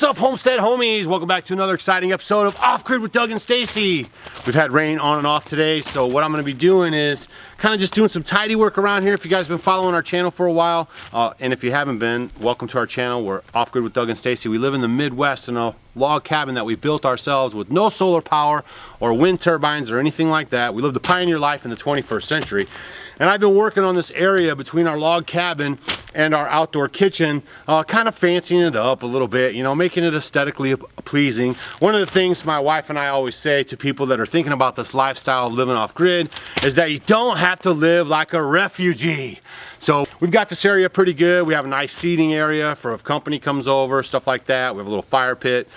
What's up, Homestead homies? Welcome back to another exciting episode of Off Grid with Doug and Stacy. We've had rain on and off today, so what I'm going to be doing is kind of just doing some tidy work around here. If you guys have been following our channel for a while, and if you haven't been, welcome to our channel. We're Off Grid with Doug and Stacy. We live in the Midwest in a log cabin that we built ourselves with no solar power or wind turbines or anything like that. We live the pioneer life in the 21st century. And I've been working on this area between our log cabin and our outdoor kitchen, kind of fancying it up a little bit, you know, making it aesthetically pleasing. One of the things my wife and I always say to people that are thinking about this lifestyle of living off grid is that you don't have to live like a refugee. So we've got this area pretty good. We have a nice seating area for if company comes over, stuff like that. We have a little fire pit.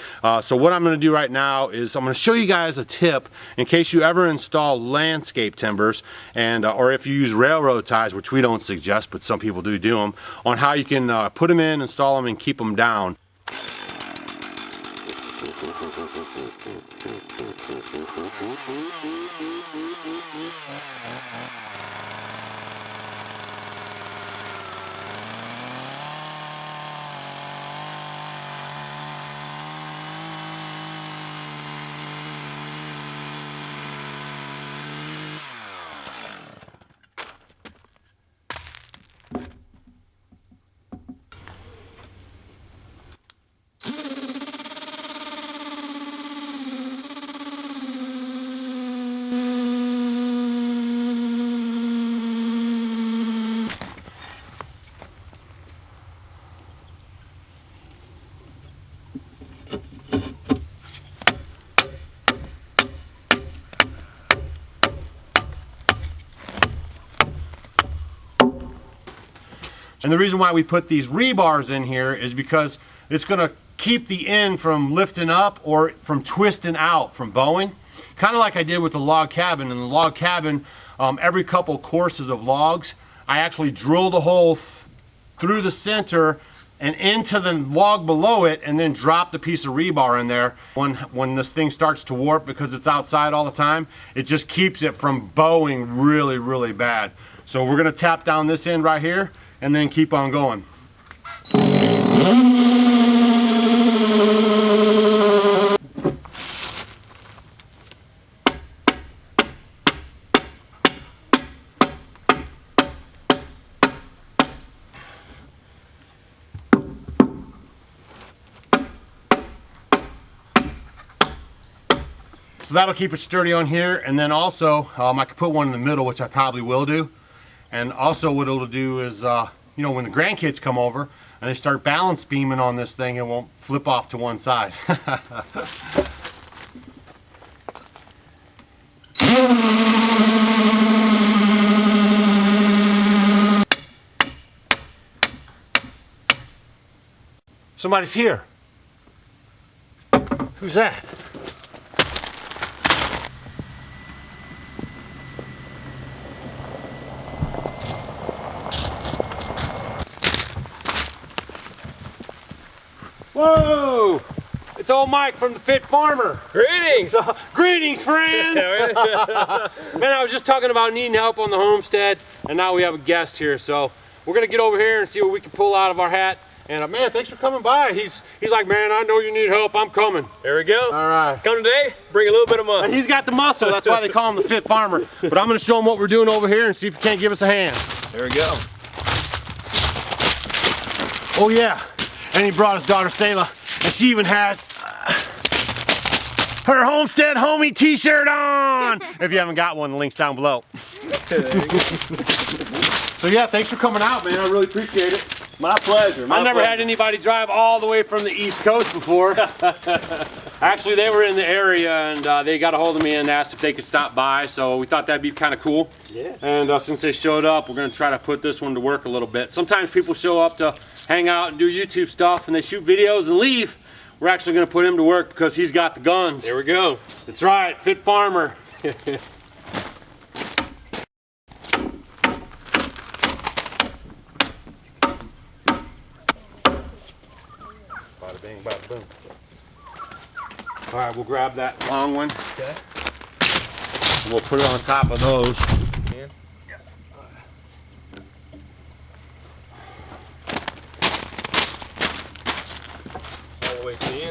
So what I'm gonna do right now is I'm gonna show you guys a tip in case you ever install landscape timbers and or if you use railroad ties, which we don't suggest, but some people do them, on how you can put them in, install them, and keep them down. And the reason why we put these rebars in here is because it's going to keep the end from lifting up or from twisting out from bowing. Kind of like I did with the log cabin. In the log cabin, every couple courses of logs, I actually drilled a hole through the center and into the log below it, and then dropped a piece of rebar in there. When this thing starts to warp because it's outside all the time, it just keeps it from bowing really, really bad. So we're going to tap down this end right here and then keep on going. So that'll keep it sturdy on here, and then also I could put one in the middle, which I probably will do. And also what it'll do is, you know, when the grandkids come over and they start balance beaming on this thing, it won't flip off to one side. Somebody's here. Who's that? Whoa! It's old Mike from the Fit Farmer. Greetings! Greetings, friends! Man, I was just talking about needing help on the homestead, and now we have a guest here, so we're gonna get over here and see what we can pull out of our hat. And man, thanks for coming by. He's like, man, I know you need help. I'm coming. There we go. All right. Come today, bring a little bit of muscle. And he's got the muscle. That's why they call him the Fit Farmer. But I'm gonna show him what we're doing over here and see if he can't give us a hand. There we go. Oh yeah. And he brought his daughter Selah, and she even has her Homestead Homie t-shirt on. If you haven't got one, the link's down below. So yeah, thanks for coming out, man. I really appreciate it. My pleasure. I never had anybody drive all the way from the East Coast before. Actually, they were in the area, and they got a hold of me and asked if they could stop by, so we thought that'd be kind of cool. Yeah. And since they showed up, we're going to try to put this one to work a little bit. Sometimes people show up to hang out and do YouTube stuff, and they shoot videos and leave. We're actually going to put him to work because he's got the guns. There we go. That's right, Fit Farmer. Bada bing, bada boom. All right, we'll grab that long one. Okay. And we'll put it on top of those. Yeah. All the way to the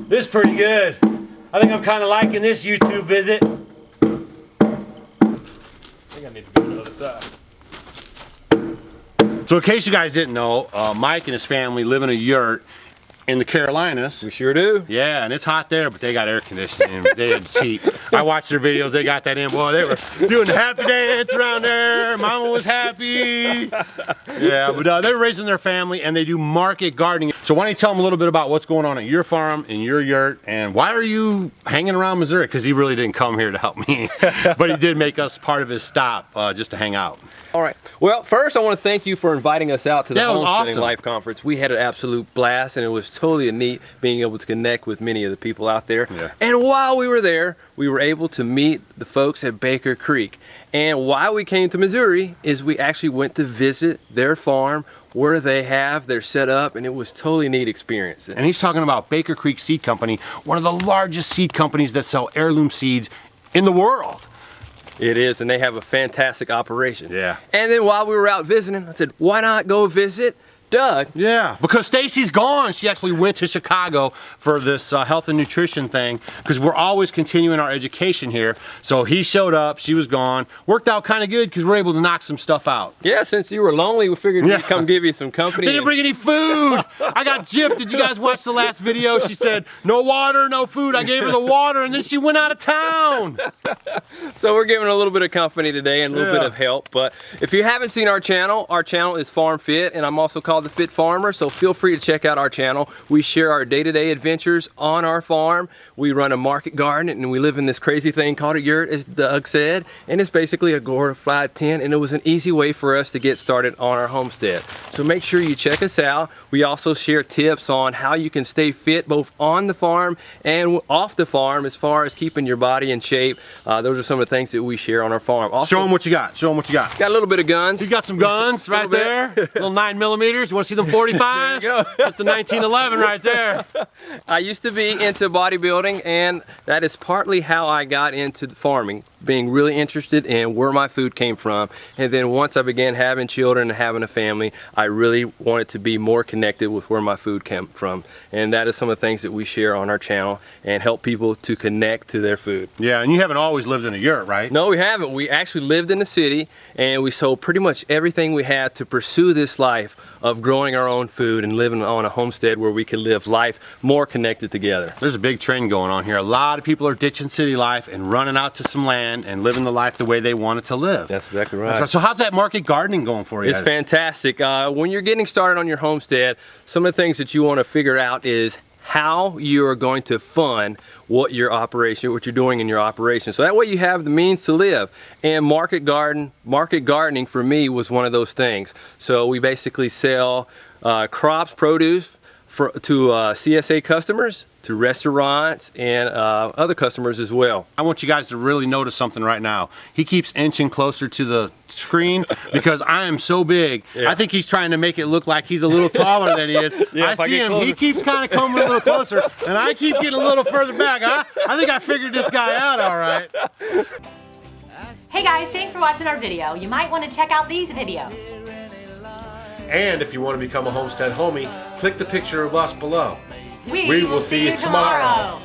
This is pretty good. I think I'm kind of liking this YouTube visit. I think I need to go to the other side. So in case you guys didn't know, Mike and his family live in a yurt in the Carolinas. We sure do. Yeah, and it's hot there, but they got air conditioning. They had cheap. I watched their videos. They got that in. Boy, they were doing the happy dance around there. Mama was happy. Yeah, but they were raising their family, and they do market gardening. So why don't you tell them a little bit about what's going on at your farm, in your yurt, and why are you hanging around Missouri? Because he really didn't come here to help me, but he did make us part of his stop just to hang out. All right. Well, first I want to thank you for inviting us out to the Yeah, it was Homesteading awesome. Life Conference. We had an absolute blast, and it was totally neat being able to connect with many of the people out there. Yeah. And while we were there, we were able to meet the folks at Baker Creek. And why we came to Missouri is we actually went to visit their farm, where they have their setup, and it was totally neat experience. And he's talking about Baker Creek Seed Company, one of the largest seed companies that sell heirloom seeds in the world. It is, and they have a fantastic operation. Yeah. And then while we were out visiting, I said, why not go visit Doug? Yeah, because Stacy's gone. She actually went to Chicago for this health and nutrition thing, because we're always continuing our education here. So he showed up, she was gone. Worked out kind of good because we're able to knock some stuff out. Yeah, since you were lonely, we figured we'd come give you some company. They didn't bring any food. I got gypped. Did you guys watch the last video? She said, no water, no food. I gave her the water, and then she went out of town. So we're giving a little bit of company today and a little bit of help. But if you haven't seen our channel is Farm Fit, and I'm also called The Fit Farmer, so feel free to check out our channel. We share our day-to-day adventures on our farm. We run a market garden, and we live in this crazy thing called a yurt, as Doug said, and it's basically a glorified tent, and it was an easy way for us to get started on our homestead. So make sure you check us out. We also share tips on how you can stay fit both on the farm and off the farm as far as keeping your body in shape. Those are some of the things that we share on our farm. Also, Show them what you got. Show them what you got. got a little bit of guns. You got some guns right there. Little 9mm. You want to see them 45s? There you go. That's the 1911 right there. I used to be into bodybuilding, and that is partly how I got into farming, being really interested in where my food came from. And then once I began having children and having a family, I really wanted to be more connected with where my food came from. And that is some of the things that we share on our channel and help people to connect to their food. Yeah, and you haven't always lived in a yurt, right? No, we haven't. We actually lived in the city, and we sold pretty much everything we had to pursue this life of growing our own food and living on a homestead where we can live life more connected together. There's a big trend going on here. A lot of people are ditching city life and running out to some land and living the life the way they want it to live. That's exactly right. So how's that market gardening going for you? It's fantastic. When you're getting started on your homestead, some of the things that you want to figure out is how you are going to fund what you're doing in your operation. So that way you have the means to live. And market gardening for me was one of those things. So we basically sell crops, produce to CSA customers, to restaurants, and other customers as well. I want you guys to really notice something right now. He keeps inching closer to the screen because I am so big. Yeah. I think he's trying to make it look like he's a little taller than he is. Yeah, I see him, he keeps kind of coming a little closer, and I keep getting a little further back. I think I figured this guy out all right. Hey guys, thanks for watching our video. You might want to check out these videos. And if you want to become a homestead homie, click the picture of us below. We will see you tomorrow.